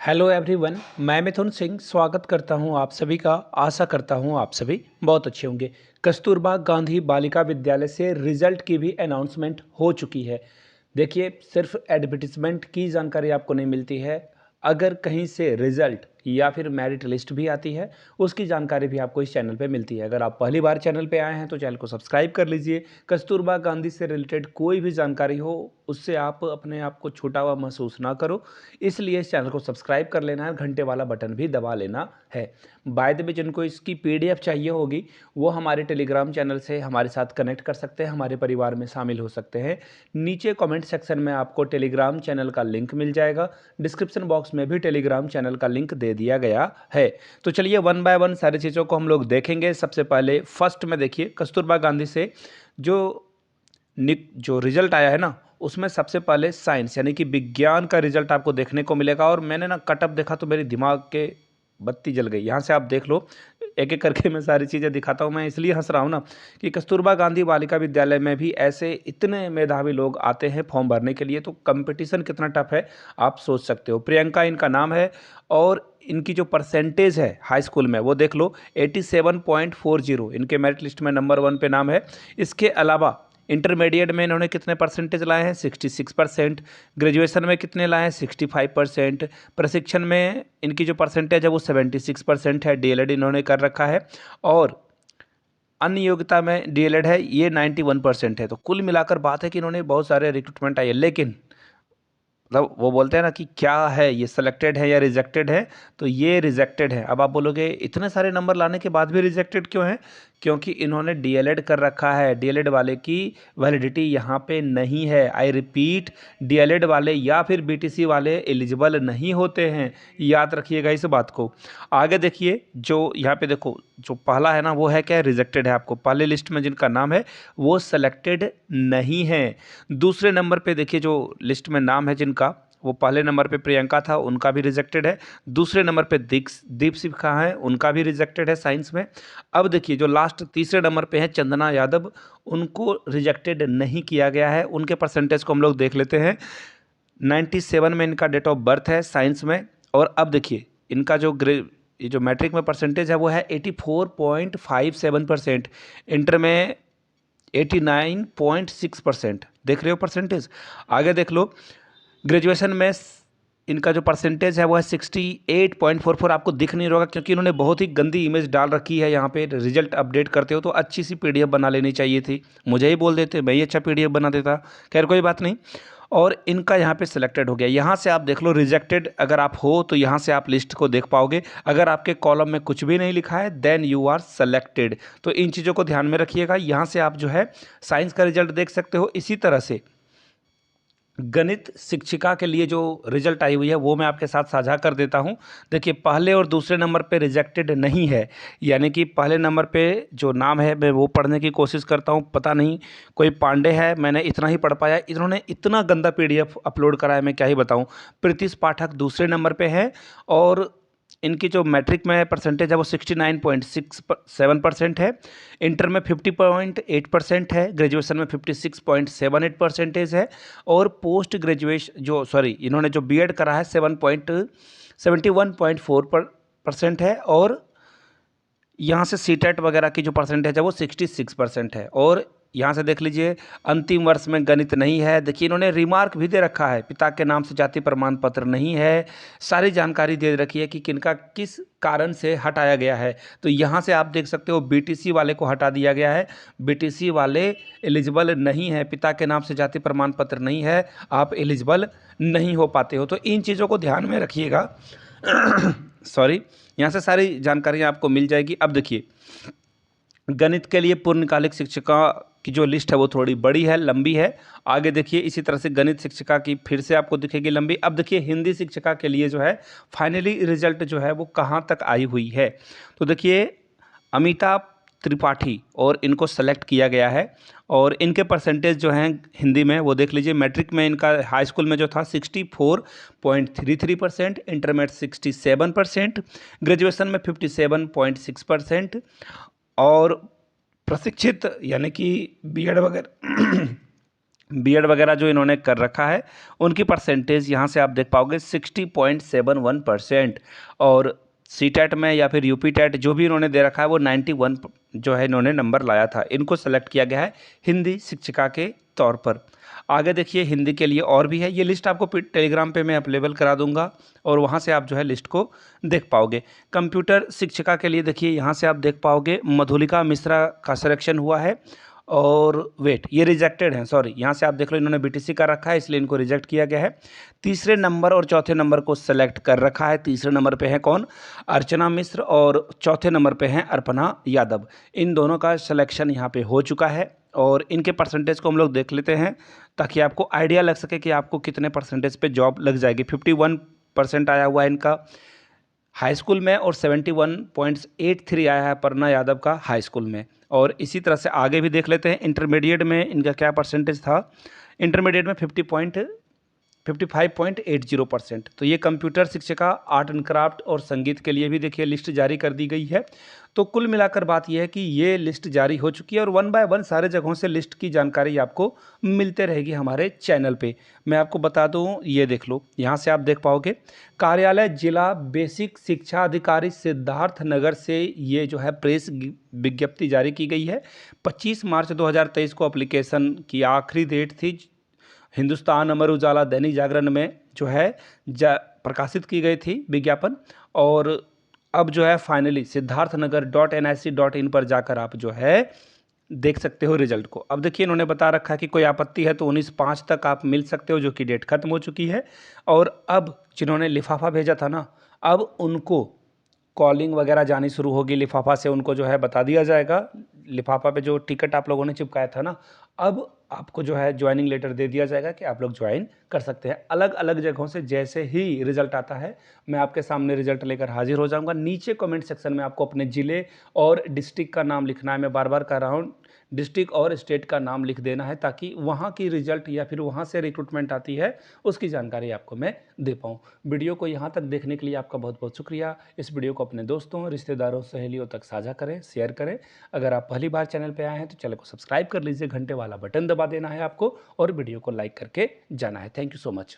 Hello everyone, मैं मिथुन सिंह स्वागत करता हूं आप सभी का। आशा करता हूं आप सभी बहुत अच्छे होंगे। कस्तूरबा गांधी बालिका विद्यालय से रिजल्ट की भी अनाउंसमेंट हो चुकी है। देखिए, सिर्फ एडवर्टिजमेंट की जानकारी आपको नहीं मिलती है। अगर कहीं से रिजल्ट या फिर मेरिट लिस्ट भी आती है, उसकी जानकारी भी आपको इस चैनल पे मिलती है। अगर आप पहली बार चैनल पे आए हैं तो चैनल को सब्सक्राइब कर लीजिए। कस्तूरबा गांधी से रिलेटेड कोई भी जानकारी हो, उससे आप अपने आप को छूटा हुआ महसूस ना करो, इसलिए इस चैनल को सब्सक्राइब कर लेना है, घंटे वाला बटन भी दबा लेना है। बाय द वे, जिनको इसकी पीडीएफ चाहिए होगी वो हमारे टेलीग्राम चैनल से हमारे साथ कनेक्ट कर सकते हैं, हमारे परिवार में शामिल हो सकते हैं। नीचे कमेंट सेक्शन में आपको टेलीग्राम चैनल का लिंक मिल जाएगा। डिस्क्रिप्शन बॉक्स में भी टेलीग्राम चैनल का लिंक दे दिया गया है। तो चलिए वन बाय वन सारी चीज़ों को हम लोग देखेंगे। सबसे पहले फर्स्ट में देखिए, कस्तूरबा गांधी से जो रिजल्ट आया है ना, उसमें सबसे पहले साइंस यानी कि विज्ञान का रिजल्ट आपको देखने को मिलेगा। और मैंने ना कटअप देखा तो मेरी दिमाग के बत्ती जल गई। यहाँ से आप देख लो, एक एक करके मैं सारी चीज़ें दिखाता हूँ। मैं इसलिए हंस रहा हूँ ना कि कस्तूरबा गांधी बालिका विद्यालय में भी ऐसे इतने मेधावी लोग आते हैं फॉर्म भरने के लिए, तो कंपटीशन कितना टफ है आप सोच सकते हो। प्रियंका इनका नाम है और इनकी जो परसेंटेज है हाई स्कूल में वो देख लो, 87.40 इनके मेरिट लिस्ट में नंबर 1 पे नाम है। इसके अलावा इंटरमीडिएट में इन्होंने कितने परसेंटेज लाए हैं? 66%। ग्रेजुएशन में कितने लाए हैं? 65%। प्रशिक्षण में इनकी जो परसेंटेज है वो 76% है। डीएलएड इन्होंने कर रखा है और अन्य योग्यता में डीएलएड है, ये 91% है। तो कुल मिलाकर बात है कि इन्होंने बहुत सारे रिक्रूटमेंट आई है, लेकिन मतलब वो बोलते हैं ना कि क्या है ये, सिलेक्टेड है या रिजेक्टेड है? तो ये रिजेक्टेड है। अब आप बोलोगे इतने सारे नंबर लाने के बाद भी रिजेक्टेड क्यों है? क्योंकि इन्होंने डीएलएड कर रखा है। डीएलएड वाले की वैलिडिटी यहाँ पे नहीं है। आई रिपीट, डीएलएड वाले या फिर बीटीसी वाले एलिजिबल नहीं होते हैं, याद रखिएगा इस बात को। आगे देखिए, जो यहाँ पे देखो, जो पहला है ना वो है क्या? रिजेक्टेड है। आपको पहले लिस्ट में जिनका नाम है वो सेलेक्टेड नहीं है। दूसरे नंबर पे देखिए, जो लिस्ट में नाम है जिनका, वो पहले नंबर पे प्रियंका था, उनका भी रिजेक्टेड है। दूसरे नंबर पे दीपशिखा है, उनका भी रिजेक्टेड है साइंस में। अब देखिए, जो लास्ट तीसरे नंबर पे है चंदना यादव, उनको रिजेक्टेड नहीं किया गया है। उनके परसेंटेज को हम लोग देख लेते हैं। 97 में इनका डेट ऑफ बर्थ है साइंस में। और अब देखिए, इनका ये जो मैट्रिक में परसेंटेज है वो है 84.57%। इंटर में 89.6%। देख रहे हो परसेंटेज? आगे देख लो, ग्रेजुएशन में इनका जो परसेंटेज है वो है 68.44। आपको दिख नहीं रहा क्योंकि इन्होंने बहुत ही गंदी इमेज डाल रखी है। यहाँ पे रिजल्ट अपडेट करते हो तो अच्छी सी पीडीएफ बना लेनी चाहिए थी, मुझे ही बोल देते, मैं ही अच्छा पीडीएफ बना देता। खैर कोई बात नहीं। और इनका यहाँ पे सिलेक्टेड हो गया। यहाँ से आप देख लो, रिजेक्टेड अगर आप हो तो यहाँ से आप लिस्ट को देख पाओगे। अगर आपके कॉलम में कुछ भी नहीं लिखा है देन यू आर सेलेक्टेड। तो इन चीज़ों को ध्यान में रखिएगा। यहाँ से आप जो है साइंस का रिजल्ट देख सकते हो। इसी तरह से गणित शिक्षिका के लिए जो रिजल्ट आई हुई है वो मैं आपके साथ साझा कर देता हूं। देखिए, पहले और दूसरे नंबर पे रिजेक्टेड नहीं है, यानी कि पहले नंबर पे जो नाम है मैं वो पढ़ने की कोशिश करता हूं। पता नहीं कोई पांडे है, मैंने इतना ही पढ़ पाया। इन्होंने इतना गंदा पीडीएफ अपलोड करा है, मैं क्या ही बताऊं। प्रीतिश पाठक दूसरे नंबर पे है और इनकी जो मैट्रिक में परसेंटेज है वो 69.67% है। इंटर में 50.8% है। ग्रेजुएशन में 56.78 परसेंटेज है। और पोस्ट ग्रेजुएशन इन्होंने जो बीएड करा है 71.4% है। और यहाँ से सीटेट वगैरह की जो परसेंटेज है वो 66% है। और यहाँ से देख लीजिए, अंतिम वर्ष में गणित नहीं है। देखिए, इन्होंने रिमार्क भी दे रखा है, पिता के नाम से जाति प्रमाण पत्र नहीं है। सारी जानकारी दे रखी है कि किनका किस कारण से हटाया गया है। तो यहाँ से आप देख सकते हो, बीटीसी वाले को हटा दिया गया है। बीटीसी वाले एलिजिबल नहीं है, पिता के नाम से जाति प्रमाण पत्र नहीं है, आप एलिजिबल नहीं हो पाते हो। तो इन चीज़ों को ध्यान में रखिएगा। सॉरी, यहाँ से सारी जानकारियाँ आपको मिल जाएगी। अब देखिए, गणित के लिए पूर्णकालिक शिक्षिका की जो लिस्ट है वो थोड़ी बड़ी है, लंबी है। आगे देखिए, इसी तरह से गणित शिक्षिका की फिर से आपको दिखेगी लंबी। अब देखिए, हिंदी शिक्षिका के लिए जो है फाइनली रिजल्ट जो है वो कहाँ तक आई हुई है। तो देखिए, अमिता त्रिपाठी और इनको सेलेक्ट किया गया है। और इनके परसेंटेज जो हैं हिंदी में वो देख लीजिए। मैट्रिक में इनका हाई स्कूल में जो था 64.33%, इंटर में 67%, ग्रेजुएशन में 57.6%। और प्रशिक्षित यानी कि बीएड वगैरह बीएड वगैरह जो इन्होंने कर रखा है उनकी परसेंटेज यहाँ से आप देख पाओगे 60.71%। और सीटेट में या फिर यूपी टेट जो भी इन्होंने दे रखा है वो 91 जो है इन्होंने नंबर लाया था। इनको सेलेक्ट किया गया है हिंदी शिक्षिका के तौर पर। आगे देखिए हिंदी के लिए और भी है, ये लिस्ट आपको टेलीग्राम पे मैं अवेलेबल करा दूंगा और वहाँ से आप जो है लिस्ट को देख पाओगे। कंप्यूटर शिक्षिका के लिए देखिए यहाँ से आप देख पाओगे मधुलिका मिश्रा का सिलेक्शन हुआ है और वेट ये रिजेक्टेड है, सॉरी यहाँ से आप देख लो इन्होंने बीटीसी का रखा है इसलिए इनको रिजेक्ट किया गया है। तीसरे नंबर और चौथे नंबर को सेलेक्ट कर रखा है। तीसरे नंबर पे है कौन, अर्चना मिश्र, और चौथे नंबर पे हैं अर्पणा यादव। इन दोनों का सिलेक्शन यहाँ पे हो चुका है और इनके परसेंटेज को हम लोग देख लेते हैं ताकि आपको आइडिया लग सके कि आपको कितने परसेंटेज पे जॉब लग जाएगी। 51% आया हुआ है इनका हाई स्कूल में और 71.83 आया है अपर्णा यादव का हाई स्कूल में। और इसी तरह से आगे भी देख लेते हैं इंटरमीडिएट में इनका क्या परसेंटेज था। इंटरमीडिएट में 55.80%। तो ये कंप्यूटर शिक्षिका, आर्ट एंड क्राफ्ट और संगीत के लिए भी देखिए लिस्ट जारी कर दी गई है। तो कुल मिलाकर बात यह है कि ये लिस्ट जारी हो चुकी है और 1 बाय 1 सारे जगहों से लिस्ट की जानकारी आपको मिलते रहेगी हमारे चैनल पे। मैं आपको बता दूं, ये देख लो यहाँ से आप देख पाओगे कार्यालय जिला बेसिक शिक्षा अधिकारी सिद्धार्थ नगर से ये जो है प्रेस विज्ञप्ति जारी की गई है। 25 मार्च 2023 को एप्लीकेशन की आखिरी डेट थी। हिंदुस्तान, अमर उजाला, दैनिक जागरण में जो है प्रकाशित की गई थी विज्ञापन। और अब जो है फाइनली siddharthnagar.nic.in पर जाकर आप जो है देख सकते हो रिजल्ट को। अब देखिए इन्होंने बता रखा है कि कोई आपत्ति है तो 19/5 तक आप मिल सकते हो, जो कि डेट खत्म हो चुकी है। और अब जिन्होंने लिफाफा भेजा था ना, अब उनको कॉलिंग वगैरह जानी शुरू होगी। लिफाफा से उनको जो है बता दिया जाएगा, लिफाफा पे जो टिकट आप लोगों ने चिपकाया था ना, अब आपको जो है ज्वाइनिंग लेटर दे दिया जाएगा कि आप लोग ज्वाइन कर सकते हैं। अलग अलग जगहों से जैसे ही रिजल्ट आता है मैं आपके सामने रिजल्ट लेकर हाजिर हो जाऊंगा। नीचे कमेंट सेक्शन में आपको अपने ज़िले और डिस्ट्रिक्ट का नाम लिखना है। मैं बार बार कह रहा हूँ, डिस्ट्रिक्ट और स्टेट का नाम लिख देना है ताकि वहाँ की रिजल्ट या फिर वहाँ से रिक्रूटमेंट आती है उसकी जानकारी आपको मैं दे पाऊँ। वीडियो को यहाँ तक देखने के लिए आपका बहुत बहुत शुक्रिया। इस वीडियो को अपने दोस्तों, रिश्तेदारों, सहेलियों तक साझा करें, शेयर करें। अगर आप पहली बार चैनल पर आए हैं तो चैनल को सब्सक्राइब कर लीजिए, घंटे वाला बटन दबा देना है आपको और वीडियो को लाइक करके जाना है। Thank you so much.